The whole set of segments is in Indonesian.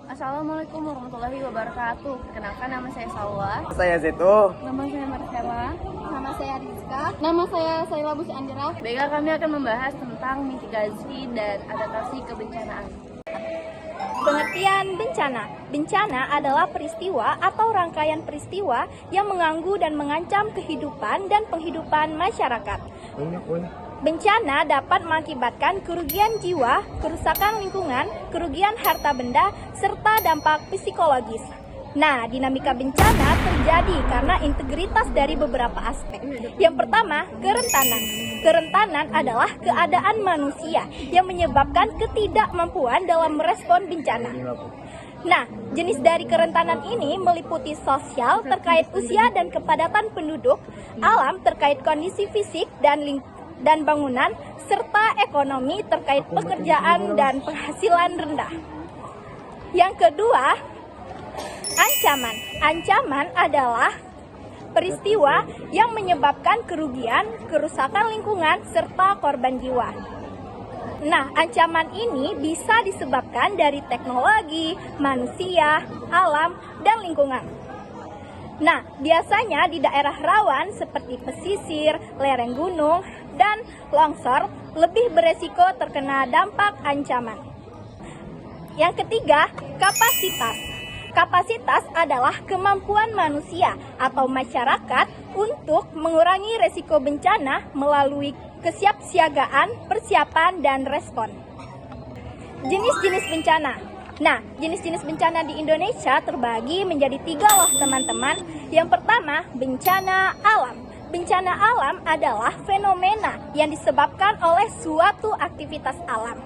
Assalamualaikum warahmatullahi wabarakatuh. Perkenalkan, nama saya Salwa. Saya Zeto. Nama saya Marcella. Nama saya Rizka. Nama saya Saila Busi Andira. Baiklah, kami akan membahas tentang mitigasi dan adaptasi kebencanaan. Pengertian bencana. Bencana adalah peristiwa atau rangkaian peristiwa yang mengganggu dan mengancam kehidupan dan penghidupan masyarakat. Bencana dapat mengakibatkan kerugian jiwa, kerusakan lingkungan, kerugian harta benda, serta dampak psikologis. Nah, dinamika bencana terjadi karena integritas dari beberapa aspek. Yang pertama, kerentanan. Kerentanan adalah keadaan manusia yang menyebabkan ketidakmampuan dalam merespon bencana. Nah, jenis dari kerentanan ini meliputi sosial terkait usia dan kepadatan penduduk, alam terkait kondisi fisik dan bangunan, serta ekonomi terkait pekerjaan dan penghasilan rendah. Yang kedua, ancaman. Ancaman adalah peristiwa yang menyebabkan kerugian, kerusakan lingkungan, serta korban jiwa. Nah, ancaman ini bisa disebabkan dari teknologi, manusia, alam, dan lingkungan. Nah, biasanya di daerah rawan seperti pesisir, lereng gunung, dan longsor lebih beresiko terkena dampak ancaman. Yang ketiga, kapasitas. Kapasitas adalah kemampuan manusia atau masyarakat untuk mengurangi resiko bencana melalui kesiapsiagaan, persiapan, dan respon. Jenis-jenis bencana. Nah, jenis-jenis bencana di Indonesia terbagi menjadi 3 loh teman-teman. Yang pertama, bencana alam. Bencana alam adalah fenomena yang disebabkan oleh suatu aktivitas alam.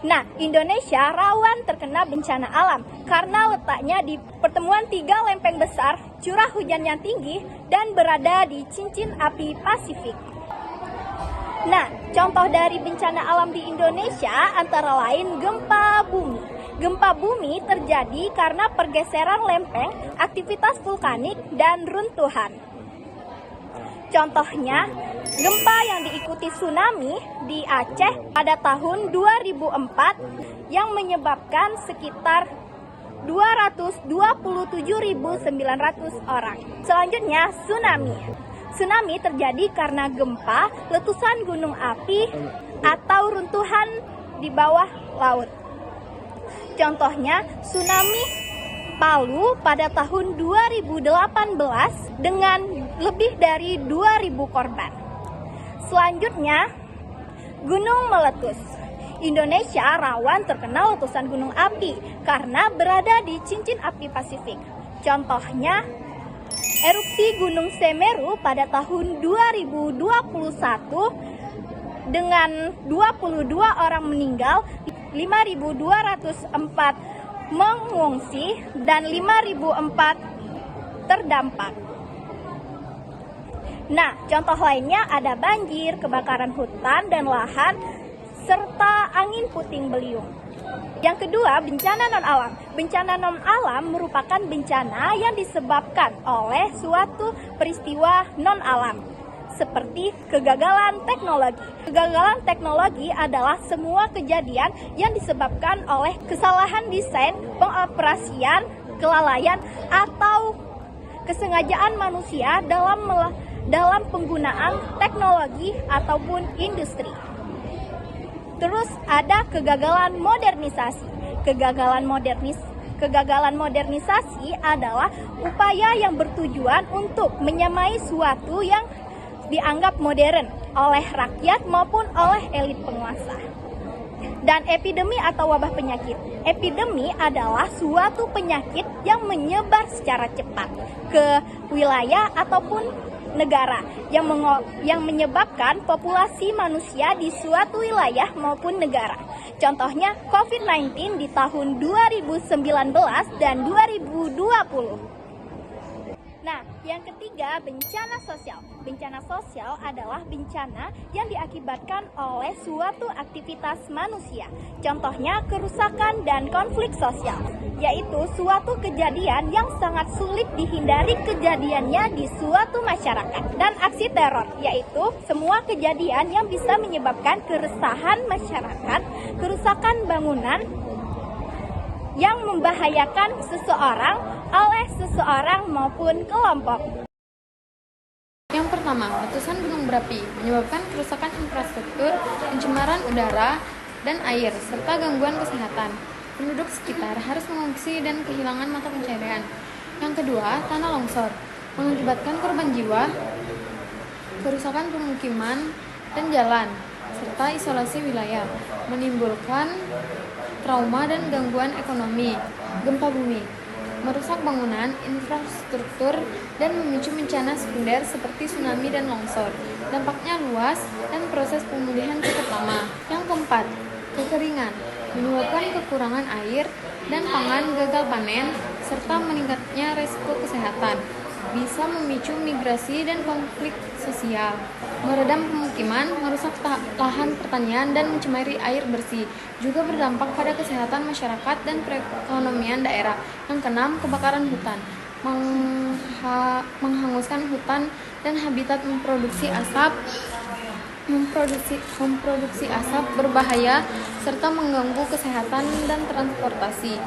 Nah, Indonesia rawan terkena bencana alam karena letaknya di pertemuan 3 lempeng besar, curah hujan yang tinggi, dan berada di cincin api Pasifik. Nah, contoh dari bencana alam di Indonesia antara lain gempa bumi. Gempa bumi terjadi karena pergeseran lempeng, aktivitas vulkanik, dan runtuhan. Contohnya, gempa yang diikuti tsunami di Aceh pada tahun 2004 yang menyebabkan sekitar 227.900 orang. Selanjutnya, tsunami. Tsunami terjadi karena gempa, letusan gunung api, atau runtuhan di bawah laut. Contohnya, tsunami Palu pada tahun 2018 dengan lebih dari 2.000 korban. Selanjutnya, gunung meletus. Indonesia rawan terkena letusan gunung api karena berada di cincin api Pasifik. Contohnya, erupsi Gunung Semeru pada tahun 2021 dengan 22 orang meninggal, 5.204 mengungsi, dan 5.004 terdampak. Nah, contoh lainnya ada banjir, kebakaran hutan dan lahan, serta angin puting beliung. Yang kedua, bencana non-alam. Bencana non-alam merupakan bencana yang disebabkan oleh suatu peristiwa non-alam, seperti kegagalan teknologi. Kegagalan teknologi adalah semua kejadian yang disebabkan oleh kesalahan desain, pengoperasian, kelalaian, atau kesengajaan manusia dalam penggunaan teknologi ataupun industri. Terus ada kegagalan modernisasi. Kegagalan modernisasi adalah upaya yang bertujuan untuk menyamai suatu yang dianggap modern oleh rakyat maupun oleh elit penguasa. Dan epidemi atau wabah penyakit. Epidemi adalah suatu penyakit yang menyebar secara cepat ke wilayah ataupun negara yang menyebabkan populasi manusia di suatu wilayah maupun negara. Contohnya COVID-19 di tahun 2019 dan 2020. Nah, yang ketiga, bencana sosial. Bencana sosial adalah bencana yang diakibatkan oleh suatu aktivitas manusia. Contohnya kerusakan dan konflik sosial, yaitu suatu kejadian yang sangat sulit dihindari kejadiannya di suatu masyarakat. Dan aksi teror, yaitu semua kejadian yang bisa menyebabkan keresahan masyarakat, kerusakan bangunan, yang membahayakan seseorang oleh seseorang maupun kelompok. Yang pertama, letusan gunung berapi menyebabkan kerusakan infrastruktur, pencemaran udara dan air, serta gangguan kesehatan. Penduduk sekitar harus mengungsi dan kehilangan mata pencaharian. Yang kedua, tanah longsor mengakibatkan korban jiwa, kerusakan pemukiman dan jalan, serta isolasi wilayah, menimbulkan trauma dan gangguan ekonomi. Gempa bumi merusak bangunan, infrastruktur, dan memicu bencana sekunder seperti tsunami dan longsor. Dampaknya luas dan proses pemulihan cukup lama. Yang keempat, kekeringan menyebabkan kekurangan air dan pangan, gagal panen, serta meningkatnya resiko kesehatan. Bisa memicu migrasi dan konflik sosial, meredam pemukiman, merusak lahan pertanian, dan mencemari air bersih. Juga berdampak pada kesehatan masyarakat dan perekonomian daerah. Yang keenam, kebakaran hutan menghanguskan hutan dan habitat, memproduksi asap berbahaya serta mengganggu kesehatan dan transportasi.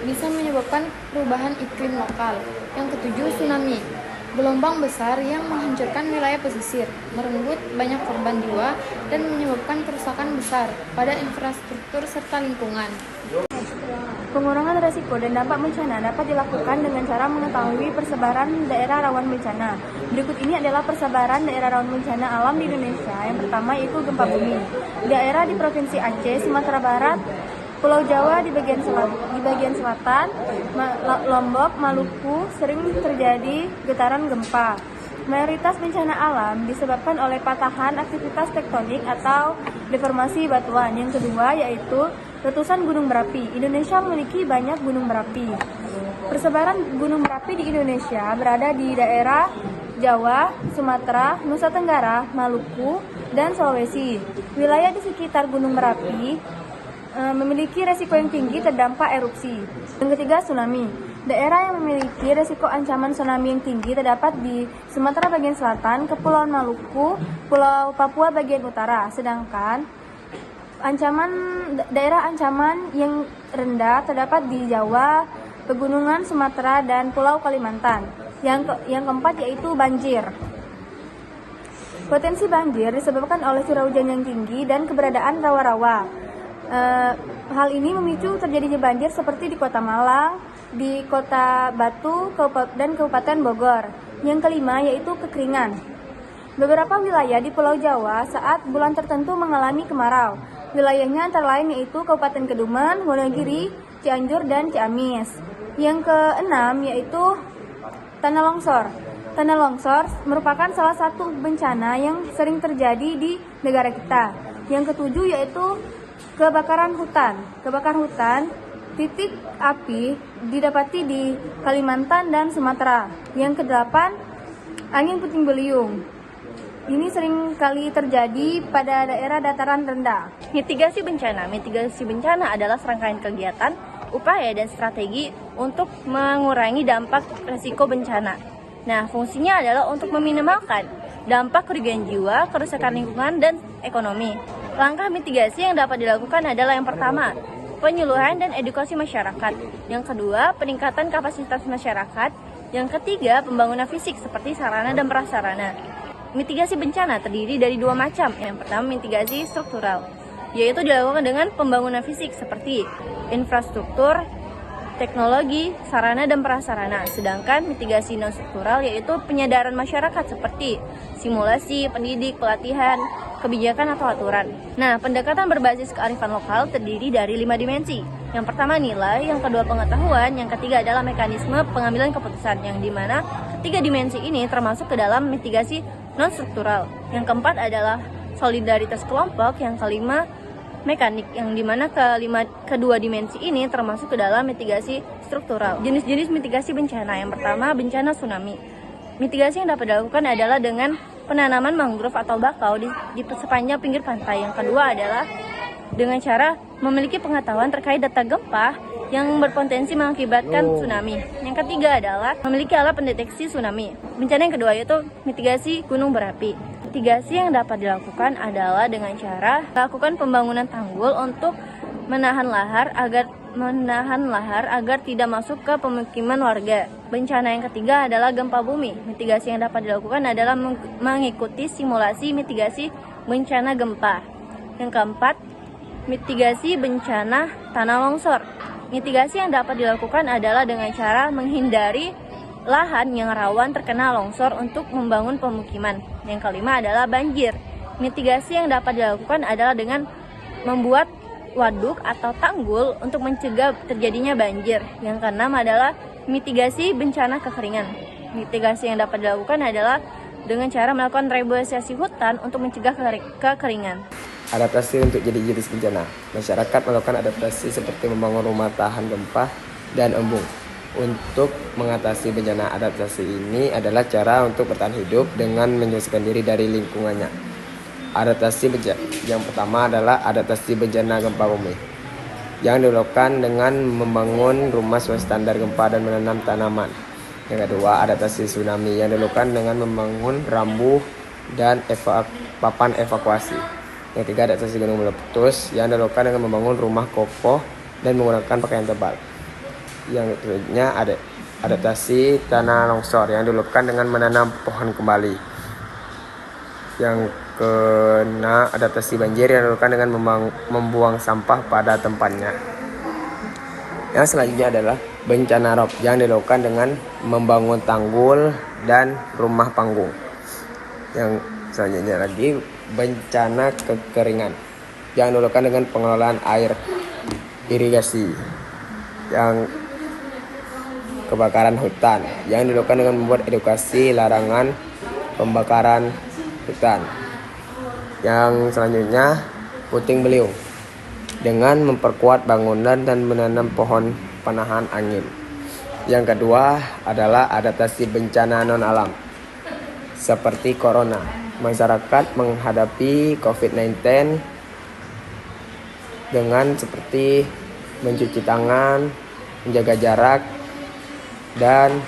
Bisa menyebabkan perubahan iklim lokal. Yang ketujuh, tsunami. Gelombang besar yang menghancurkan wilayah pesisir, merenggut banyak korban jiwa, dan menyebabkan kerusakan besar pada infrastruktur serta lingkungan. Pengurangan risiko dan dampak bencana dapat dilakukan dengan cara mengetahui persebaran daerah rawan bencana. Berikut ini adalah persebaran daerah rawan bencana alam di Indonesia. Yang pertama yaitu gempa bumi. Daerah di Provinsi Aceh, Sumatera Barat, Pulau Jawa di bagian selatan, Lombok, Maluku sering terjadi getaran gempa. Mayoritas bencana alam disebabkan oleh patahan aktivitas tektonik atau deformasi batuan. Yang kedua yaitu letusan gunung berapi. Indonesia memiliki banyak gunung berapi. Persebaran gunung berapi di Indonesia berada di daerah Jawa, Sumatera, Nusa Tenggara, Maluku, dan Sulawesi. Wilayah di sekitar gunung berapi memiliki resiko yang tinggi terdampak erupsi. Yang ketiga, tsunami. Daerah yang memiliki resiko ancaman tsunami yang tinggi terdapat di Sumatera bagian selatan, Kepulauan Maluku, Pulau Papua bagian utara. Sedangkan daerah ancaman yang rendah terdapat di Jawa, Pegunungan Sumatera, dan Pulau Kalimantan. Yang keempat yaitu banjir. Potensi banjir disebabkan oleh curah hujan yang tinggi dan keberadaan rawa-rawa. Hal ini memicu terjadinya banjir seperti di Kota Malang, di Kota Batu, dan Kabupaten Bogor. Yang kelima yaitu kekeringan. Beberapa wilayah di Pulau Jawa saat bulan tertentu mengalami kemarau. Wilayahnya antara lain yaitu Kabupaten Keduman, Wonogiri, Cianjur, dan Ciamis. Yang keenam yaitu tanah longsor. Tanah longsor merupakan salah satu bencana yang sering terjadi di negara kita. Yang ketujuh yaitu kebakaran hutan. Kebakaran hutan, titik api didapati di Kalimantan dan Sumatera. Yang kedelapan, angin puting beliung. Ini sering kali terjadi pada daerah dataran rendah. Mitigasi bencana. Mitigasi bencana adalah serangkaian kegiatan, upaya, dan strategi untuk mengurangi dampak risiko bencana. Nah, fungsinya adalah untuk meminimalkan dampak kerugian jiwa, kerusakan lingkungan, dan ekonomi. Langkah mitigasi yang dapat dilakukan adalah yang pertama, penyuluhan dan edukasi masyarakat. Yang kedua, peningkatan kapasitas masyarakat. Yang ketiga, pembangunan fisik seperti sarana dan prasarana. Mitigasi bencana terdiri dari dua macam. Yang pertama, mitigasi struktural, yaitu dilakukan dengan pembangunan fisik seperti infrastruktur, teknologi, sarana, dan prasarana. Sedangkan mitigasi non-struktural yaitu penyadaran masyarakat seperti simulasi, pendidik, pelatihan, kebijakan, atau aturan. Nah, pendekatan berbasis kearifan lokal terdiri dari 5 dimensi. Yang pertama nilai, yang kedua pengetahuan, yang ketiga adalah mekanisme pengambilan keputusan, yang dimana ketiga dimensi ini termasuk ke dalam mitigasi non-struktural. Yang keempat adalah solidaritas kelompok, yang kelima mekanik, yang dimana kedua dimensi ini termasuk ke dalam mitigasi struktural. Jenis-jenis mitigasi bencana. Yang pertama, bencana tsunami. Mitigasi yang dapat dilakukan adalah dengan penanaman mangrove atau bakau di sepanjang pinggir pantai. Yang kedua adalah dengan cara memiliki pengetahuan terkait data gempa yang berpotensi mengakibatkan tsunami. Yang ketiga adalah memiliki alat pendeteksi tsunami. Bencana yang kedua yaitu mitigasi gunung berapi. Mitigasi yang dapat dilakukan adalah dengan cara melakukan pembangunan tanggul untuk menahan lahar agar menahan lahar agar tidak masuk ke pemukiman warga. Bencana yang ketiga adalah gempa bumi. Mitigasi yang dapat dilakukan adalah mengikuti simulasi mitigasi bencana gempa. Yang keempat, mitigasi bencana tanah longsor. Mitigasi yang dapat dilakukan adalah dengan cara menghindari lahan yang rawan terkena longsor untuk membangun pemukiman. Yang kelima adalah banjir. Mitigasi yang dapat dilakukan adalah dengan membuat waduk atau tanggul untuk mencegah terjadinya banjir. Yang keenam adalah mitigasi bencana kekeringan. Mitigasi yang dapat dilakukan adalah dengan cara melakukan reboisasi hutan untuk mencegah kekeringan. Adaptasi untuk jenis bencana. Masyarakat melakukan adaptasi seperti membangun rumah tahan gempa dan embung. Untuk mengatasi bencana, adaptasi ini adalah cara untuk bertahan hidup dengan menyesuaikan diri dari lingkungannya. Adaptasi bencana yang pertama adalah adaptasi bencana gempa bumi, yang dilakukan dengan membangun rumah sesuai standar gempa dan menanam tanaman. Yang kedua, adaptasi tsunami, yang dilakukan dengan membangun rambu dan papan evakuasi. Yang ketiga, adaptasi gunung meletus, yang dilakukan dengan membangun rumah kokoh dan menggunakan pakaian tebal. Yang selanjutnya ada adaptasi tanah longsor, yang dilakukan dengan menanam pohon kembali. Yang kena adaptasi banjir, yang dilakukan dengan membuang sampah pada tempatnya. Yang selanjutnya adalah bencana rob, yang dilakukan dengan membangun tanggul dan rumah panggung. Yang selanjutnya lagi bencana kekeringan, yang dilakukan dengan pengelolaan air irigasi. Yang kebakaran hutan, yang dilakukan dengan membuat edukasi larangan pembakaran hutan. Yang selanjutnya puting beliung, dengan memperkuat bangunan dan menanam pohon penahan angin. Yang kedua adalah adaptasi bencana non alam seperti corona. Masyarakat menghadapi COVID-19 dengan seperti mencuci tangan, menjaga jarak, dan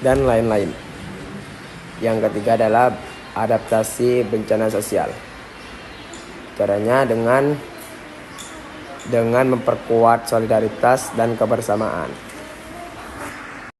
lain-lain. Yang ketiga adalah adaptasi bencana sosial. Caranya dengan memperkuat solidaritas dan kebersamaan.